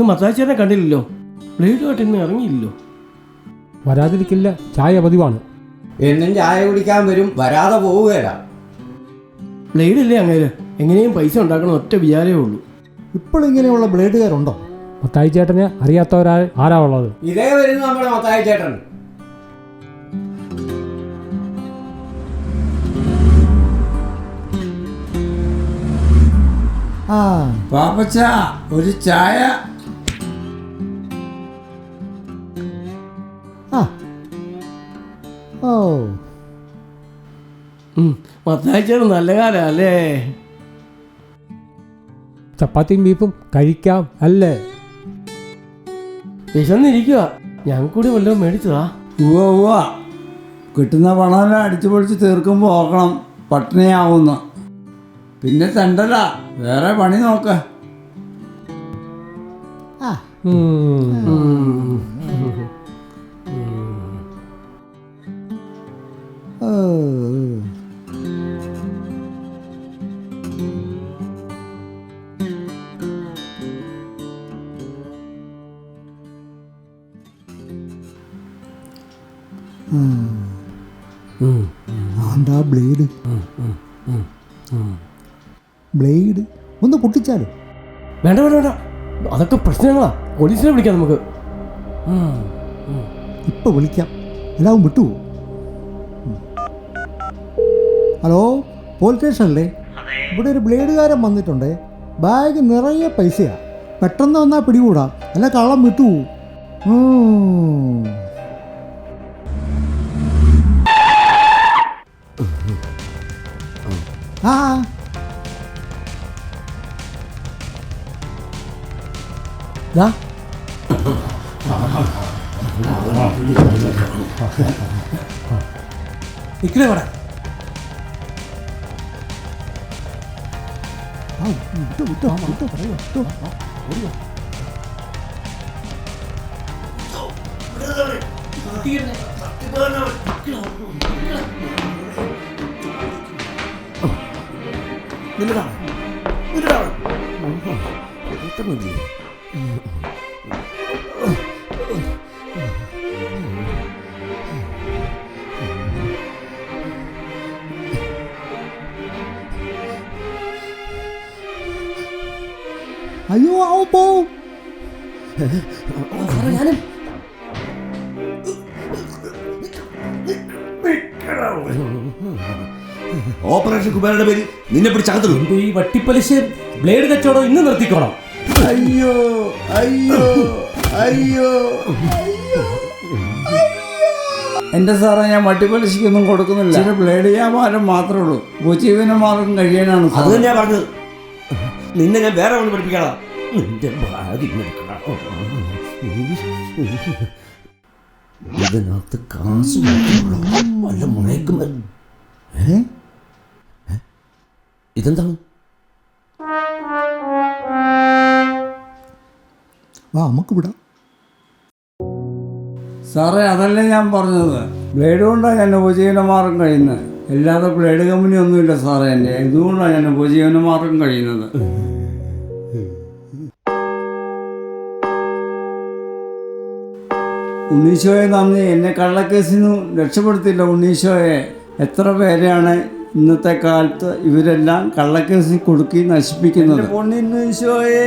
ഇന്ന് മത്താച്ചേനെ കണ്ടില്ലല്ലോ. ബ്ലേഡുമായിട്ട് ഇന്ന് ഇറങ്ങിയില്ലല്ലോ. വരാതിരിക്കില്ല, ചായ പതിവാണ്. എന്നും ചായ കുടിക്കാൻ വരും, വരാതെ പോവുകയില്ല. ബ്ലേഡില്ലേ അങ്ങേര്, എങ്ങനെയും പൈസ ഉണ്ടാക്കണം ഒറ്റ വിചാരമേ ഉള്ളൂ. ഇപ്പോഴിങ്ങനെയുള്ള ബ്ലേഡുകാരുണ്ടോ? മത്തായി ചേട്ടനെ ആരാ ഉള്ളത്? ഇതേ വരുന്നു നമ്മുടെ മത്തായി ചേട്ടൻ. ആ പാപ്പച്ച, ഒരു ചായ. ആ ഓ മത്താച്ചേട്ടൻ നല്ല കാലല്ലേ. ചപ്പാത്തിയും ബീഫും കഴിക്കാം അല്ലേ? വിശന്നിരിക്കുക, ഞങ്ങൾക്ക് കൂടി വല്ലതും മേടിച്ചതാ. ഉവ്വ കിട്ടുന്ന പണമെല്ലാം അടിച്ചു പൊളിച്ച് തീർക്കുമ്പോൾ ഓർക്കണം പട്ടിണിയാവുന്നു. പിന്നെ തണ്ടല്ല, വേറെ പണി നോക്ക. ആ ഓ ആണ്ടാ ബ്ലേഡ് ബ്ലേഡ് ഒന്ന് പൊട്ടിച്ചാലോ? വേണ്ട വേണ്ട വേണ്ട, അതൊക്കെ പ്രശ്നങ്ങളാ. പോലീസിനെ വിളിക്കാം നമുക്ക്. ഇപ്പൊ വിളിക്കാം, എല്ലാവും വിട്ടുപോകും. ഹലോ, പോലീസ് സ്റ്റേഷനല്ലേ? ഇവിടെ ഒരു ബ്ലേഡുകാരൻ വന്നിട്ടുണ്ടേ. ബാഗ് നിറയെ പൈസയാ. പെട്ടെന്ന് വന്നാൽ പിടികൂടാ, അല്ല കള്ളം വിട്ടുപോകും. ആ ദാ നിക്കണേ ഇവിടെ. വിട്ടോ വിട്ടോ വിട്ടോ പറയോ വിട്ടോ. അയ്യോ അവൻ പോവും. ഓപ്പറേഷൻ കുബേരയുടെ പേരിൽ നിന്നെ പിടിച്ചകത്തുള്ളൂ. ഈ വട്ടിപ്പലിശ ബ്ലേഡ് കച്ചവടം ഇന്ന് നിർത്തിക്കോണം. അയ്യോ അയ്യോ അയ്യോ എൻ്റെ സാറേ, ഞാൻ വട്ടിപ്പലിശയ്ക്കൊന്നും കൊടുക്കുന്നില്ല. ചില ബ്ലേഡ് വ്യാപാരം മാത്രമേ ഉള്ളൂ. ഉപജീവനമാർഗം കഴിയാനാണ് അത് തന്നെയാ പറഞ്ഞത്. നിന്നെ ഞാൻ വേറെ ഒന്ന് പഠിപ്പിക്കണം. നിന്റെ ഭാഗ്യം ഇതിനകത്ത് കാശ് വല്ല മുഴക്കുമരുന്ന്. ഇതെന്താണ്? വാ നമുക്ക് വിടാം. സാറേ, അതല്ലേ ഞാൻ പറഞ്ഞത്. ബ്ലേഡ് കൊണ്ടാണ് ഞാൻ ഉപജീവനമാർഗം കഴിയുന്നത്. അല്ലാതെ ബ്ലേഡ് കമ്പനി ഒന്നുമില്ല സാറേ എൻ്റെ. ഇതുകൊണ്ടാണ് ഞാൻ ഉപജീവനമാർഗം കഴിയുന്നത്. ഉണ്ണീശോയെ നന്ദി, എന്നെ കള്ളക്കേസിൽ നിന്ന് രക്ഷപ്പെടുത്തില്ല ഉണ്ണീശോയെ. എത്ര പേരെയാണ് ഇന്നത്തെ കാലത്ത് ഇവരെല്ലാം കള്ളക്കേസിൽ കൊടുക്കി നശിപ്പിക്കുന്നത്. ഉണ്ണീശോയെ